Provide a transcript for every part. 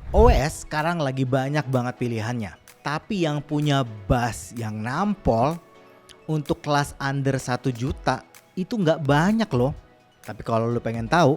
OS sekarang lagi banyak banget pilihannya. Tapi yang punya bus yang nampol untuk kelas under 1 juta itu nggak banyak loh. Tapi kalau lu pengen tahu,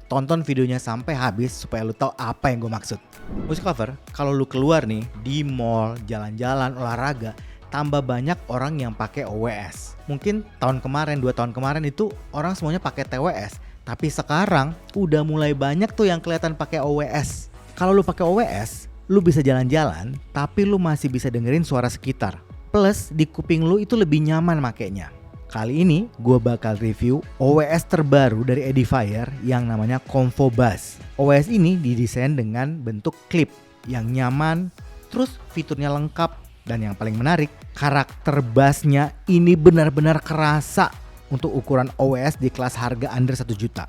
tonton videonya sampai habis supaya lu tahu apa yang gue maksud. Musik lover, kalau lu keluar nih di mall, jalan-jalan, olahraga, tambah banyak orang yang pakai OWS. Mungkin tahun kemarin, 2 tahun kemarin itu orang semuanya pakai TWS. Tapi sekarang udah mulai banyak tuh yang kelihatan pakai OWS. Kalau lu pakai OWS, lu bisa jalan-jalan, tapi lu masih bisa dengerin suara sekitar. Plus di kuping lu itu lebih nyaman makainya. Kali ini gue bakal review OWS terbaru dari Edifier yang namanya Comfo Bass. OWS ini didesain dengan bentuk klip yang nyaman, terus fiturnya lengkap, dan yang paling menarik, karakter bassnya ini benar-benar kerasa untuk ukuran OWS di kelas harga under 1 juta.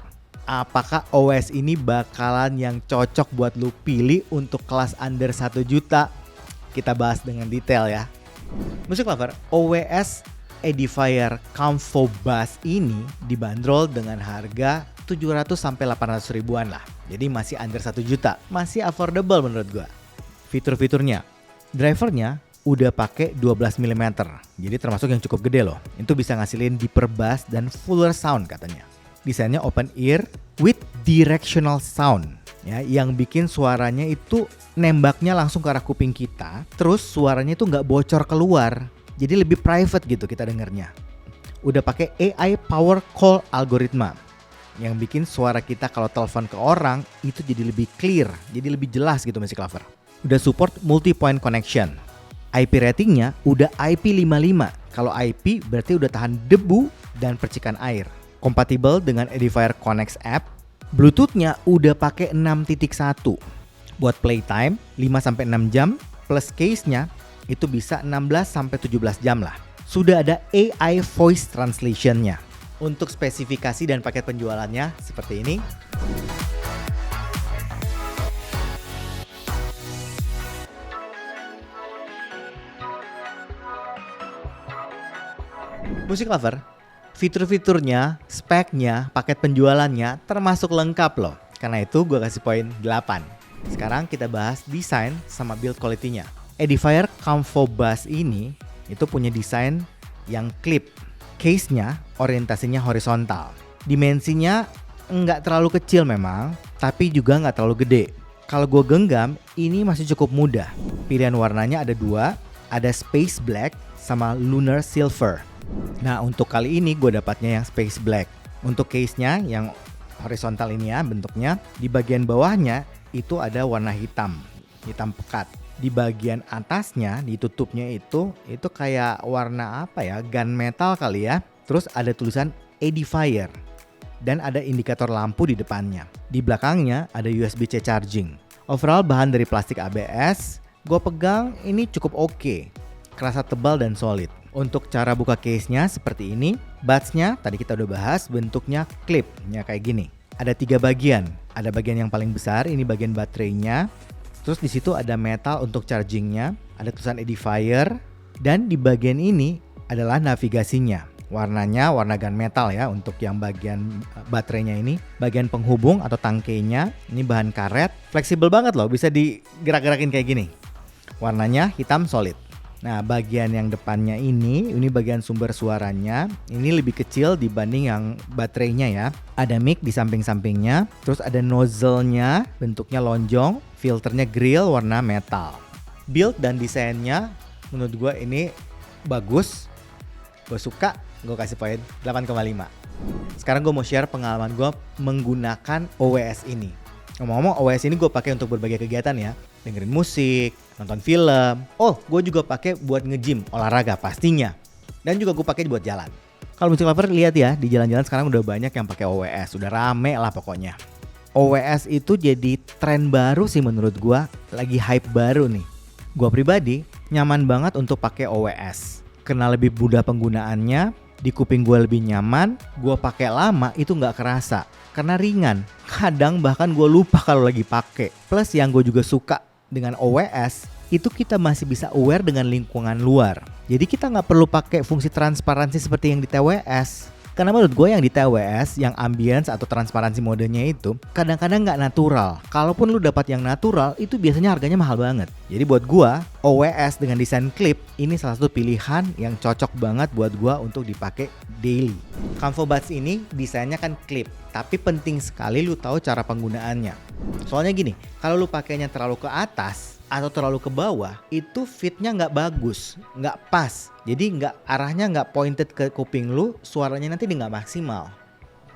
Apakah OWS ini bakalan yang cocok buat lu pilih untuk kelas under 1 juta? Kita bahas dengan detail ya. Musik lover, OWS Edifier Comfo Bass ini dibanderol dengan harga 700 sampai 800 ribuan lah. Jadi masih under 1 juta, masih affordable menurut gua. Fitur-fiturnya, drivernya udah pakai 12 mm. Jadi termasuk yang cukup gede loh. Itu bisa ngasilin deeper bass dan fuller sound katanya. Desainnya open ear with directional sound ya, yang bikin suaranya itu nembaknya langsung ke arah kuping kita, terus suaranya itu nggak bocor keluar, jadi lebih private gitu kita dengernya. Udah pakai AI power call algoritma yang bikin suara kita kalau telepon ke orang itu jadi lebih clear, jadi lebih jelas gitu Music Lover. Udah support multi point connection. IP ratingnya udah IP55. Kalau IP berarti udah tahan debu dan percikan air. Kompatibel dengan Edifier Connect app. Bluetooth-nya udah pakai 6.1. Buat playtime 5-6 jam, plus case-nya itu bisa 16-17 jam lah. Sudah ada AI voice translation-nya. Untuk spesifikasi dan paket penjualannya seperti ini. Musik lover, fitur-fiturnya, speknya, paket penjualannya termasuk lengkap loh. Karena itu gue kasih poin 8. Sekarang kita bahas desain sama build quality-nya. Edifier Comfo Bass ini itu punya desain yang clip. Case-nya orientasinya horizontal. Dimensinya nggak terlalu kecil memang, tapi juga nggak terlalu gede. Kalau gue genggam, ini masih cukup mudah. Pilihan warnanya ada 2, ada Space Black sama Lunar Silver. Nah untuk kali ini gue dapatnya yang Space Black. Untuk case-nya yang horizontal ini ya bentuknya, di bagian bawahnya itu ada warna hitam pekat. Di bagian atasnya ditutupnya itu kayak warna apa ya, gunmetal kali ya. Terus ada tulisan Edifier dan ada indikator lampu di depannya. Di belakangnya ada USB-C charging. Overall bahan dari plastik ABS, gue pegang ini cukup oke. Kerasa tebal dan solid. Untuk cara buka case-nya seperti ini. Buds-nya tadi kita udah bahas, bentuknya clip-nya kayak gini. Ada 3 bagian. Ada bagian yang paling besar, ini bagian baterainya. Terus di situ ada metal untuk chargingnya, ada tulisan Edifier, dan di bagian ini adalah navigasinya. Warnanya warna gunmetal ya untuk yang bagian baterainya ini. Bagian penghubung atau tangkainya, ini bahan karet. Fleksibel banget loh, bisa digerak-gerakin kayak gini. Warnanya hitam solid. Nah bagian yang depannya ini bagian sumber suaranya. Ini lebih kecil dibanding yang baterainya ya. Ada mic di samping-sampingnya. Terus ada nozzle-nya, bentuknya lonjong. Filternya grill warna metal. Build dan desainnya menurut gue ini bagus. Gue suka, gue kasih poin 8,5. Sekarang gue mau share pengalaman gue menggunakan OWS ini. Ngomong-ngomong OWS ini gue pakai untuk berbagai kegiatan ya. Dengerin musik, nonton film. Oh, gue juga pakai buat nge-gym, olahraga pastinya. Dan juga gue pakai buat jalan. Kalau music lover lihat ya, di jalan-jalan sekarang udah banyak yang pakai OWS, udah rame lah pokoknya. OWS itu jadi tren baru sih menurut gue, lagi hype baru nih. Gue pribadi nyaman banget untuk pakai OWS. Karena lebih mudah penggunaannya, di kuping gue lebih nyaman, gue pakai lama itu nggak kerasa. Karena ringan, kadang bahkan gue lupa kalau lagi pakai. Plus yang gue juga suka dengan OWS itu kita masih bisa aware dengan lingkungan luar. Jadi kita nggak perlu pakai fungsi transparansi seperti yang di TWS. Karena menurut gue yang di TWS, yang ambience atau transparansi modenya itu kadang-kadang nggak natural. Kalaupun lu dapat yang natural, itu biasanya harganya mahal banget. Jadi buat gue, OWS dengan desain clip ini salah satu pilihan yang cocok banget buat gue untuk dipakai daily. Comfo Buds ini desainnya kan clip, tapi penting sekali lu tahu cara penggunaannya. Soalnya gini, kalau lu pakainya terlalu ke atas atau terlalu ke bawah, itu fitnya nggak bagus, nggak pas. Jadi arahnya nggak pointed ke kuping lu, suaranya nanti nggak maksimal.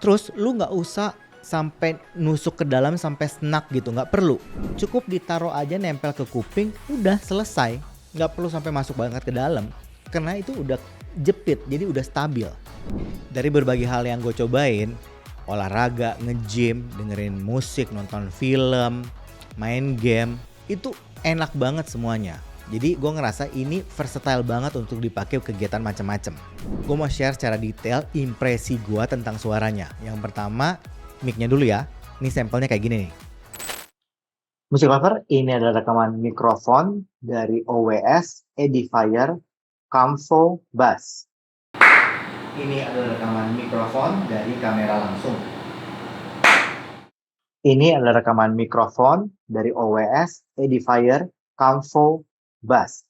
Terus lu nggak usah sampai nusuk ke dalam sampai snack gitu, nggak perlu. Cukup ditaruh aja nempel ke kuping, udah selesai. Nggak perlu sampai masuk banget ke dalam, karena itu udah jepit, jadi udah stabil. Dari berbagai hal yang gue cobain, olahraga, nge-gym, dengerin musik, nonton film, main game, itu enak banget semuanya. Jadi gue ngerasa ini versatile banget untuk dipakai kegiatan macam-macam. Gue mau share secara detail impresi gue tentang suaranya. Yang pertama, mic-nya dulu ya. Ini sampelnya kayak gini nih. Music Lover, ini adalah rekaman mikrofon dari OWS Edifier Comfo Buds. Ini adalah rekaman mikrofon dari kamera langsung. Ini adalah rekaman mikrofon dari OWS Edifier Comfo Buds.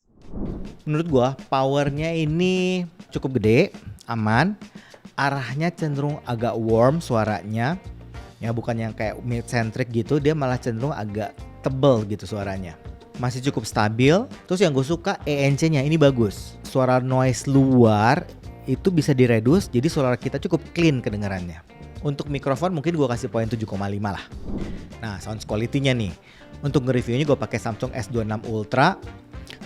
Menurut gua powernya ini cukup gede, aman. Arahnya cenderung agak warm suaranya. Ya bukan yang kayak mid-centric gitu, dia malah cenderung agak tebel gitu suaranya. Masih cukup stabil. Terus yang gue suka ENC-nya ini bagus. Suara noise luar itu bisa direduce, jadi suara kita cukup clean kedengarannya. Untuk mikrofon mungkin gue kasih poin 7,5 lah. Nah, sound quality-nya nih. Untuk nge-reviewnya gue pakai Samsung S26 Ultra,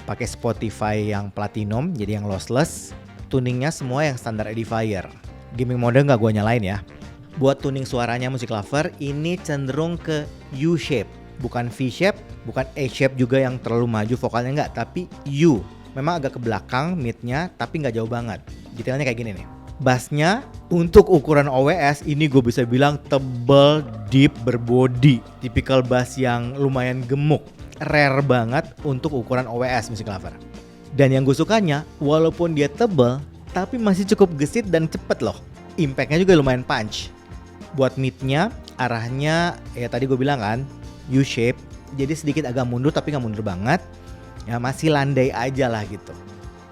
pakai Spotify yang platinum, jadi yang lossless. Tuningnya semua yang standar Edifier. Gaming mode nggak gue nyalain ya. Buat tuning suaranya Music Lover, ini cenderung ke U-shape, bukan V-shape, bukan A-shape juga yang terlalu maju vokalnya nggak, tapi U. Memang agak ke belakang mid-nya, tapi nggak jauh banget. Detailnya kayak gini nih. Bassnya untuk ukuran OWS ini gue bisa bilang tebal, deep, berbody. Tipikal bass yang lumayan gemuk. Rare banget untuk ukuran OWS Music Lover. Dan yang gue sukanya, walaupun dia tebal, tapi masih cukup gesit dan cepet loh. Impact-nya juga lumayan punch. Buat mid-nya, arahnya ya tadi gue bilang kan, U-shape. Jadi sedikit agak mundur tapi gak mundur banget. Ya masih landai aja lah gitu.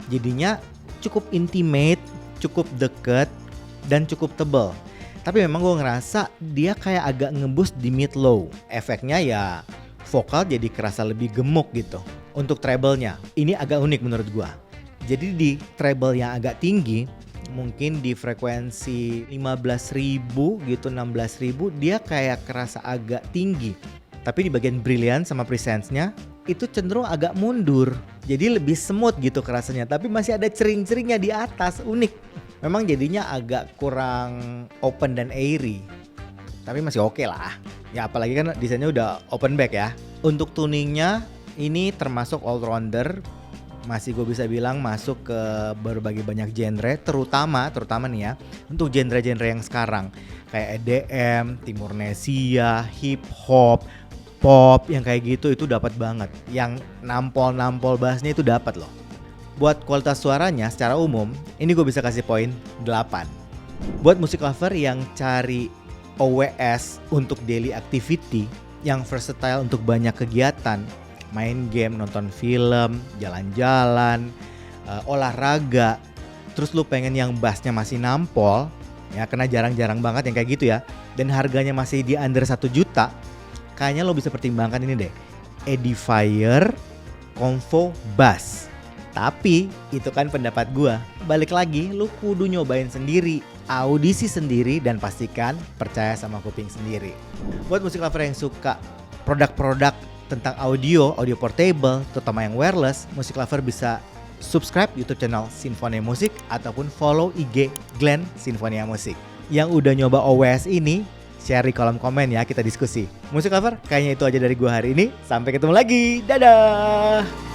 Jadinya cukup intimate, cukup deket, dan cukup tebal. Tapi memang gue ngerasa dia kayak agak ngeboost di mid-low. Efeknya ya vokal jadi kerasa lebih gemuk gitu. Untuk treble-nya, ini agak unik menurut gue. Jadi di treble yang agak tinggi, mungkin di frekuensi 15.000 gitu, 16.000, dia kayak kerasa agak tinggi. Tapi di bagian brilliant sama presence-nya itu cenderung agak mundur. Jadi lebih smooth gitu kerasanya, tapi masih ada cering-ceringnya di atas, unik. Memang jadinya agak kurang open dan airy. Tapi masih oke lah. Ya apalagi kan desainnya udah open back ya. Untuk tuningnya ini termasuk all rounder. Masih gue bisa bilang masuk ke berbagai banyak genre, terutama nih ya, untuk genre-genre yang sekarang kayak EDM, Timurnesia, hip hop, pop yang kayak gitu itu dapat banget. Yang nampol bassnya itu dapat loh. Buat kualitas suaranya secara umum, ini gue bisa kasih poin 8. Buat Music Lover yang cari OWS untuk daily activity yang versatile untuk banyak kegiatan, main game, nonton film, jalan-jalan, olahraga, terus lu pengen yang bassnya masih nampol, ya karena jarang-jarang banget yang kayak gitu ya, dan harganya masih di under 1 juta, kayaknya lo bisa pertimbangkan ini deh, Edifier Comfo Buds. Tapi itu kan pendapat gua. Balik lagi, lu kudu nyobain sendiri, audisi sendiri, dan pastikan percaya sama kuping sendiri. Buat Music Lover yang suka produk-produk tentang audio portable, terutama yang wireless, Music Lover bisa subscribe YouTube channel Sinfonia Musik ataupun follow IG Glenn Sinfonia Musik. Yang udah nyoba OWS ini, share di kolom komen ya, kita diskusi. Music Lover, kayaknya itu aja dari gua hari ini. Sampai ketemu lagi. Dadah!